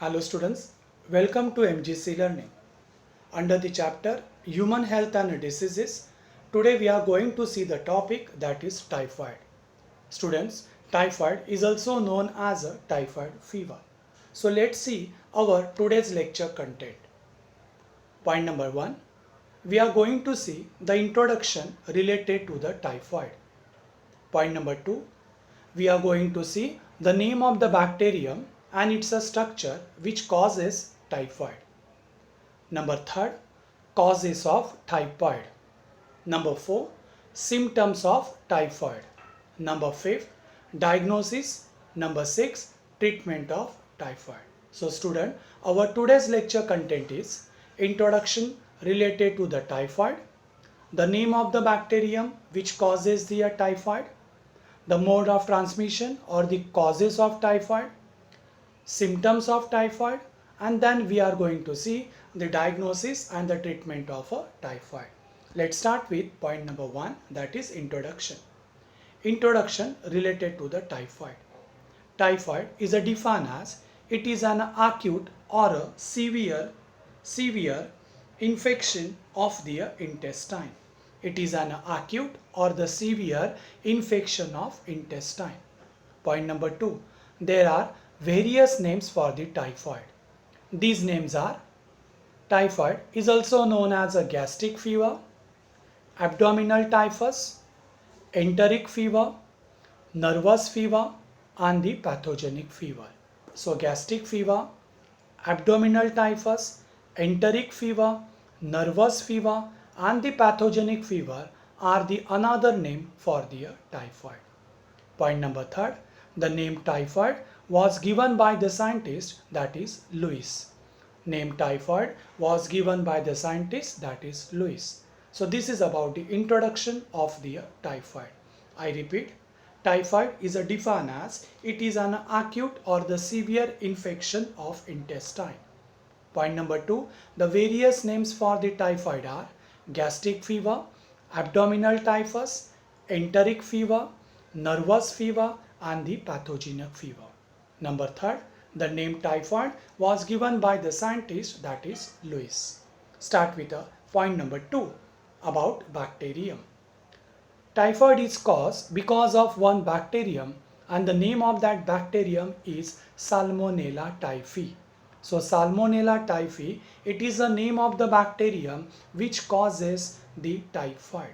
Hello students, welcome to MGC Learning. Under the chapter Human Health and Diseases, today we are going to see the topic that is typhoid. Students, typhoid is also known as a typhoid fever. So let's see our today's lecture content. Point number 1, we are going to see the introduction related to the typhoid. Point number 2, we are going to see the name of the bacterium and its a structure which causes typhoid. Number 3, causes of typhoid. Number 4, symptoms of typhoid. Number 5, diagnosis. Number 6, treatment of typhoid. So student, our today's lecture content is introduction related to the typhoid, the name of the bacterium which causes the typhoid, the mode of transmission or the causes of typhoid, symptoms of typhoid, and then we are going to see the diagnosis and the treatment of a typhoid. Let's start with point number 1, that is introduction. Introduction related to the typhoid. Typhoid is a defined as it is an acute or a severe infection of the intestine. It is an acute or the severe infection of intestine. Point number 2, there are various names for the typhoid. These names are: typhoid is also known as a gastric fever, abdominal typhus, enteric fever, nervous fever, and the pathogenic fever. So gastric fever, abdominal typhus, enteric fever, nervous fever, and the pathogenic fever are the another name for the typhoid. Point number 3, the name typhoid was given by the scientist that is Louis. Name typhoid was given by the scientist that is Louis. So this is about the introduction of the typhoid. I repeat, typhoid is a defined as it is an acute or the severe infection of intestine. Point number 2, the various names for the typhoid are gastric fever, abdominal typhus, enteric fever, nervous fever, and the pathogenic fever. Number 3, the name typhoid was given by the scientist that is Louis. Start with point number 2 about bacterium. Typhoid is caused because of one bacterium, and the name of that bacterium is Salmonella typhi. So Salmonella typhi, it is the name of the bacterium which causes the typhoid.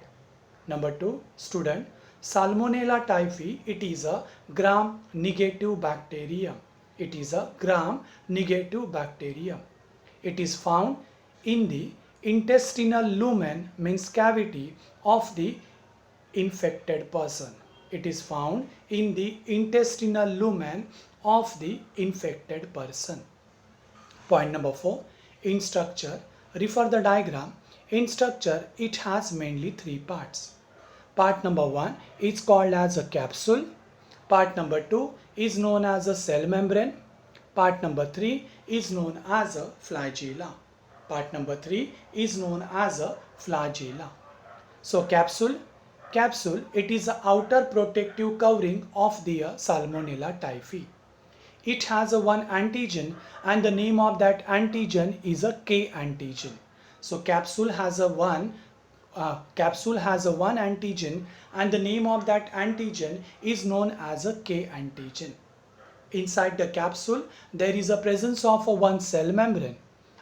Number 2, student, Salmonella typhi, it is a gram-negative bacterium. It is a gram-negative bacterium. It is found in the intestinal lumen, means cavity of the infected person. It is found in the intestinal lumen of the infected person. Point number 4, in structure, refer the diagram. In structure, it has mainly 3 parts. Part number 1 is called as a capsule. Part number 2 is known as a cell membrane. Part number 3 is known as a flagella. Part number 3 is known as a flagella. So capsule, it is the outer protective covering of the Salmonella typhi. It has a one antigen, and the name of that antigen is a K antigen. So capsule has a one antigen, and the name of that antigen is known as a K antigen. Inside the capsule, there is a presence of a one cell membrane,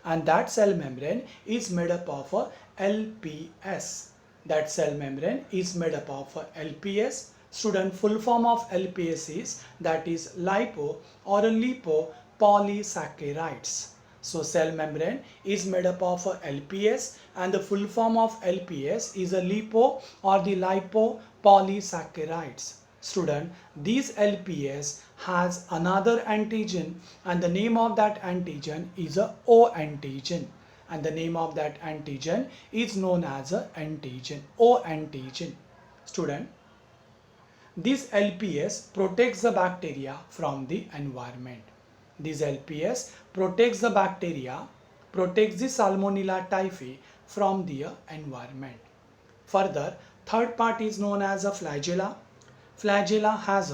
and that cell membrane is made up of a LPS. That cell membrane is made up of a LPS. Student, full form of LPS is, that is lipo or lipopolysaccharides. So cell membrane is made up of a LPS, and the full form of LPS is a lipo or the lipopolysaccharides. Student, this LPS has another antigen, and the name of that antigen is a O antigen, and the name of that antigen is known as a antigen, O antigen. Student, this LPS protects the bacteria from the environment. This LPS protects the bacteria, protects the Salmonella typhi from the environment. Further, third part is known as a flagella. Flagella has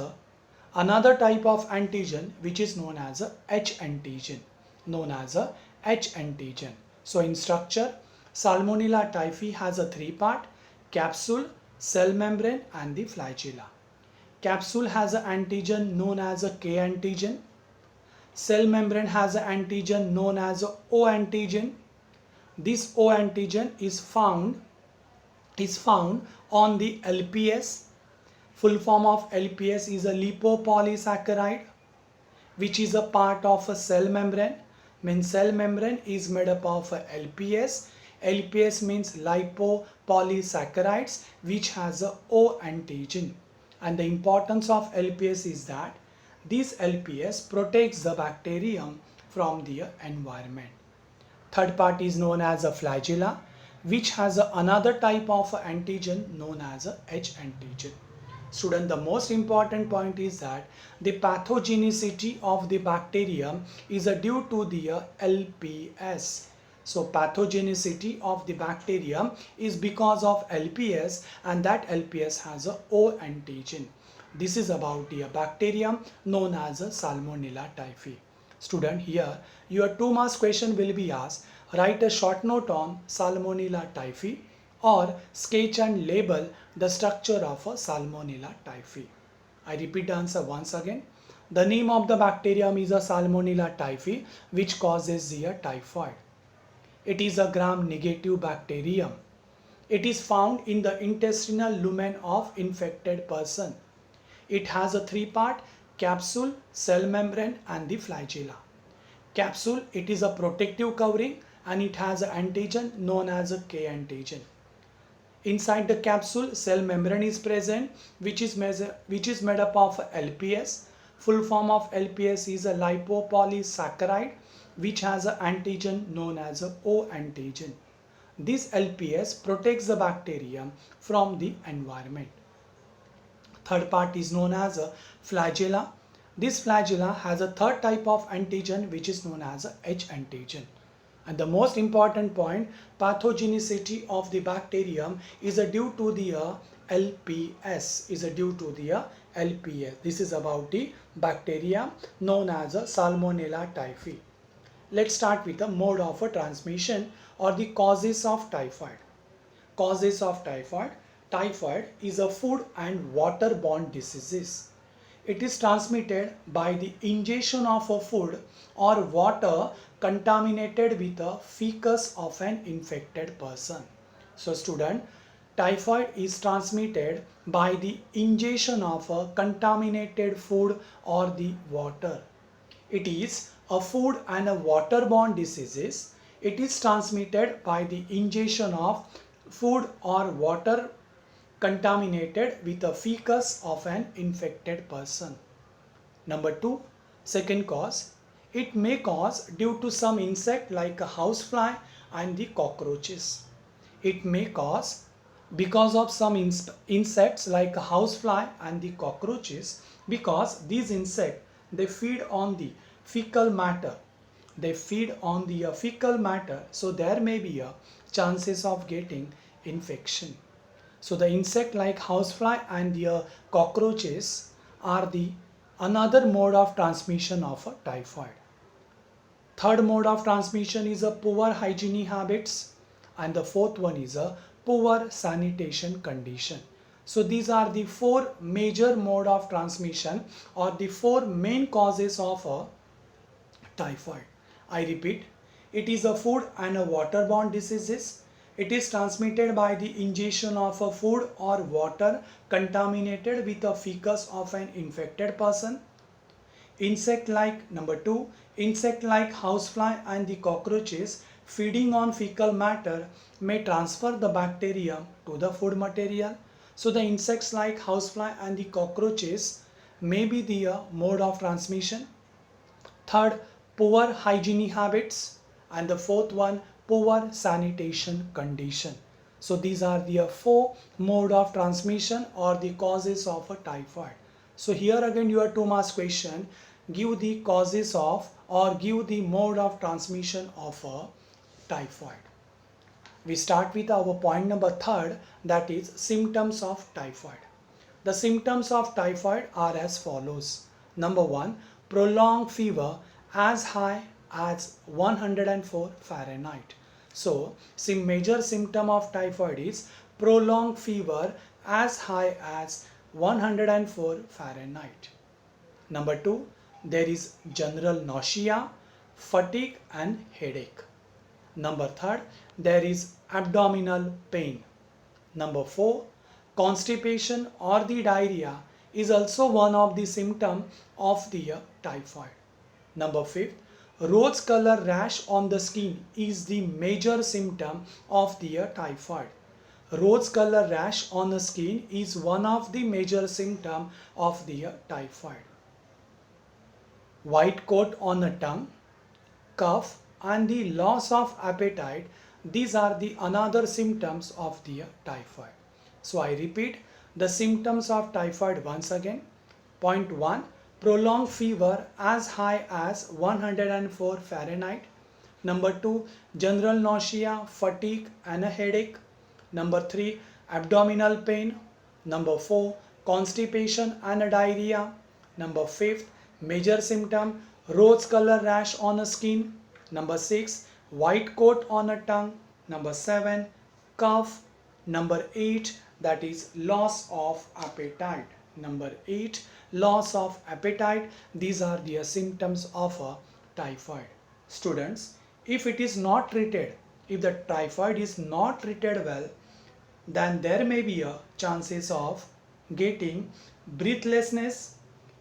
another type of antigen which is known as a H antigen. known as a H antigen. So in structure, Salmonella typhi has a three-part: capsule, cell membrane and the flagella. Capsule has an antigen known as a K antigen. Cell membrane has an antigen known as a O antigen. This O antigen is found on the LPS. Full form of LPS is a lipopolysaccharide, which is a part of a cell membrane. Means cell membrane is made up of a LPS. LPS means lipopolysaccharides, which has a O antigen. And the importance of LPS is that this LPS protects the bacterium from the environment. Third part is known as a flagella, which has another type of antigen known as a H antigen. Student, the most important point is that the pathogenicity of the bacterium is due to the LPS. So pathogenicity of the bacterium is because of LPS, and that LPS has a O antigen. This is about the bacterium known as a Salmonella typhi. Student, here your 2 marks question will be asked. Write a short note on Salmonella typhi or sketch and label the structure of a Salmonella typhi. I repeat the answer once again. The name of the bacterium is a Salmonella typhi, which causes the typhoid. It is a gram-negative bacterium. It is found in the intestinal lumen of infected person. It has a three-part: capsule, cell membrane and the flagella. Capsule, it is a protective covering and it has an antigen known as a K antigen. Inside the capsule, cell membrane is present, which is made up of LPS. Full form of LPS is a lipopolysaccharide, which has an antigen known as a O antigen. This LPS protects the bacterium from the environment. Third part is known as a flagella. This flagella has a third type of antigen, which is known as a H antigen. And the most important point, pathogenicity of the bacterium is due to the LPS. This is about the bacteria known as a Salmonella typhi. Let's start with the mode of transmission or the causes of typhoid. Causes of typhoid. Typhoid is a food and waterborne disease. It is transmitted by the ingestion of a food or water contaminated with a fecus of an infected person. So student, typhoid is transmitted by the ingestion of a contaminated food or the water. It is a food and a waterborne disease. It is transmitted by the ingestion of food or water contaminated with a fecus of an infected person. Number 2, second cause. It may cause due to some insect like a housefly and the cockroaches. It may cause because of some insects like a housefly and the cockroaches, because these insects, they feed on the fecal matter. So there may be a chances of getting infection. So the insect like housefly and the cockroaches are the another mode of transmission of a typhoid. Third mode of transmission is a poor hygiene habits, and the fourth one is a poor sanitation condition. So these are the 4 major mode of transmission or the 4 main causes of a typhoid. I repeat, it is a food and a waterborne diseases. It is transmitted by the ingestion of a food or water contaminated with a fecus of an infected person. Number 2, insect like housefly and the cockroaches feeding on fecal matter may transfer the bacterium to the food material. So the insects like housefly and the cockroaches may be the mode of transmission. Third, poor hygiene habits, and the fourth one, poor sanitation condition. So these are the 4 mode of transmission or the causes of a typhoid. So here again your 2 marks question, give the causes of or give the mode of transmission of a typhoid. We start with our point number 3rd, that is symptoms of typhoid. The symptoms of typhoid are as follows. Number 1, prolonged fever as high as 104 Fahrenheit. So, major symptom of typhoid is prolonged fever as high as 104 Fahrenheit. Number 2, there is general nausea, fatigue and headache. Number 3, there is abdominal pain. Number 4, constipation or the diarrhea is also one of the symptoms of the typhoid. Number 5, rose color rash on the skin is the major symptom of the typhoid. Rose color rash on the skin is one of the major symptoms of the typhoid. White coat on the tongue, cough and the loss of appetite, these are the another symptoms of the typhoid. So I repeat the symptoms of typhoid once again. Point 1, prolonged fever as high as 104 Fahrenheit. Number 2, general nausea, fatigue and a headache. Number 3, abdominal pain. Number 4, constipation and a diarrhea. Number 5, major symptom, rose color rash on the skin. Number 6, white coat on a tongue. Number 7, cough. Number 8, that is loss of appetite. Number 8, loss of appetite. These are the symptoms of a typhoid. Students, if it is not treated, if the typhoid is not treated well, then there may be a chances of getting breathlessness,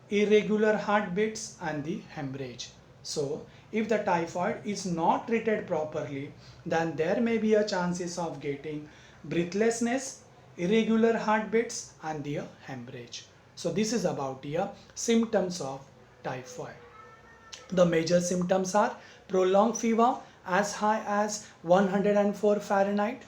irregular heartbeats and the hemorrhage. So if the typhoid is not treated properly, then there may be a chances of getting breathlessness, irregular heartbeats and the hemorrhage. So this is about the symptoms of typhoid. The major symptoms are prolonged fever as high as 104 Fahrenheit,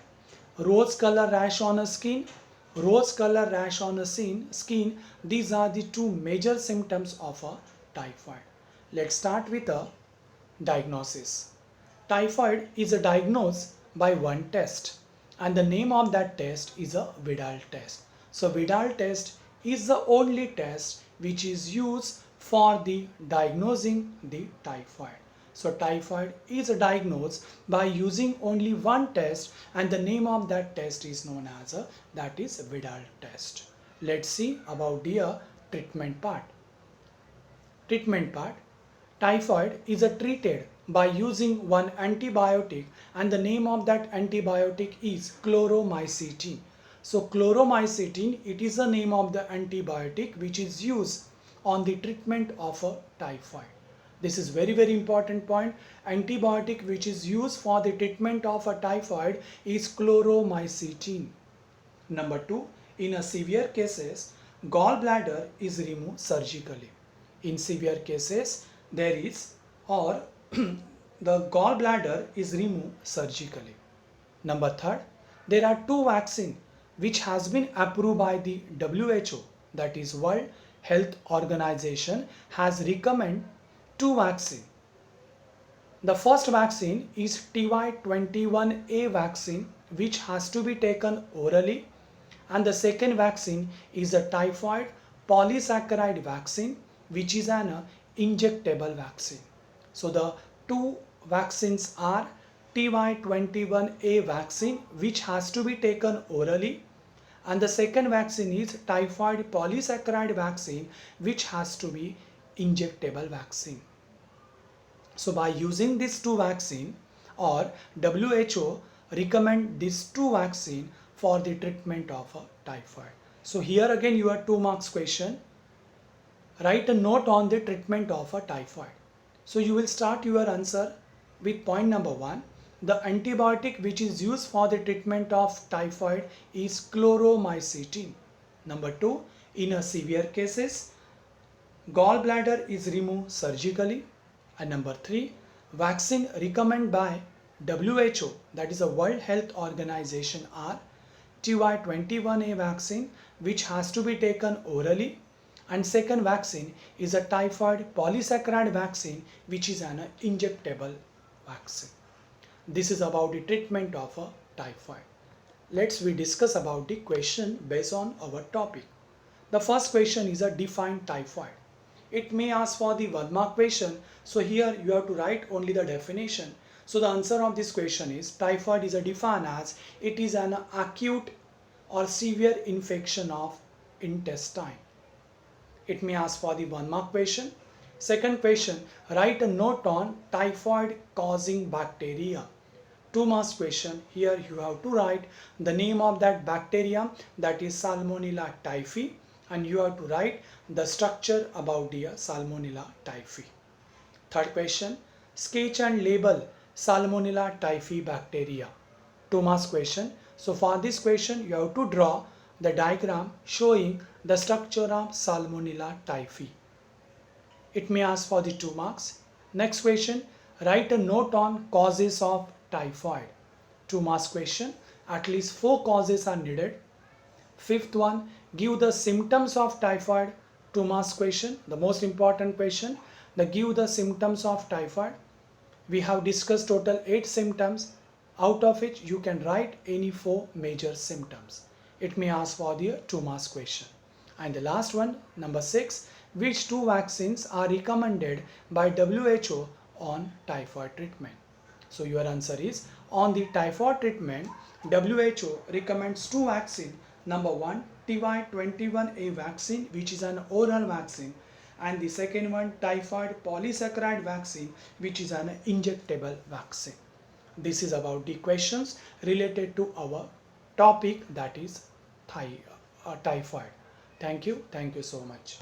rose color rash on a skin, rose color rash on a skin. These are the two major symptoms of a typhoid. Let's start with a diagnosis. Typhoid is diagnosed by one test and the name of that test is a Vidal test. So Vidal test is the only test which is used for the diagnosing the typhoid. So typhoid is diagnosed by using only one test and the name of that test is known as that is Vidal test. Let's see about the treatment part. Treatment part. Typhoid is treated by using one antibiotic and the name of that antibiotic is chloromycetin. So chloromycetin, it is the name of the antibiotic which is used on the treatment of a typhoid. This is very important point. Antibiotic which is used for the treatment of a typhoid is chloromycetin. Number 2, in a severe cases, gallbladder is removed surgically. In severe cases, there is or the gallbladder is removed surgically. Number 3, there are two vaccines which has been approved by the WHO, that is World Health Organization has recommended two vaccines. The first vaccine is TY21A vaccine which has to be taken orally and the second vaccine is a typhoid polysaccharide vaccine which is an injectable vaccine. So the two vaccines are TY21A vaccine which has to be taken orally and the second vaccine is typhoid polysaccharide vaccine which has to be injectable vaccine. So by using these two vaccine or WHO recommend these two vaccine for the treatment of a typhoid. So here again your 2 marks question. Write a note on the treatment of a typhoid. So you will start your answer with point number 1. The antibiotic which is used for the treatment of typhoid is chloromycetin. Number 2, in a severe cases, gallbladder is removed surgically. And number 3, vaccine recommended by WHO, that is a World Health Organization, are TY21A vaccine which has to be taken orally and second vaccine is a typhoid polysaccharide vaccine which is an injectable vaccine. This is about the treatment of a typhoid. We discuss about the question based on our topic. The first question is a define typhoid. It may ask for the 1 mark question. So here you have to write only the definition. So the answer of this question is typhoid is defined as it is an acute or severe infection of intestine. It may ask for the 1 mark question. Second question, write a note on typhoid causing bacteria. 2 marks question. Here you have to write the name of that bacterium, that is Salmonella typhi, and you have to write the structure about the Salmonella typhi. Third question, sketch and label Salmonella typhi bacteria. 2 marks question. So for this question you have to draw the diagram showing the structure of Salmonella typhi. It may ask for the 2 marks. Next question, write a note on causes of typhoid. 2 marks question. At least 4 causes are needed. Fifth one, give the symptoms of typhoid. 2 marks question. The most important question, give the symptoms of typhoid. We have discussed total 8 symptoms, out of which you can write any 4 major symptoms. It may ask for the 2 marks question. And the last one, number 6, which 2 vaccines are recommended by WHO on typhoid treatment? So your answer is, on the typhoid treatment, WHO recommends 2 vaccines. Number 1, TY21A vaccine, which is an oral vaccine, and the second one, typhoid polysaccharide vaccine, which is an injectable vaccine. This is about the questions related to our topic, that is typhoid. Thank you so much.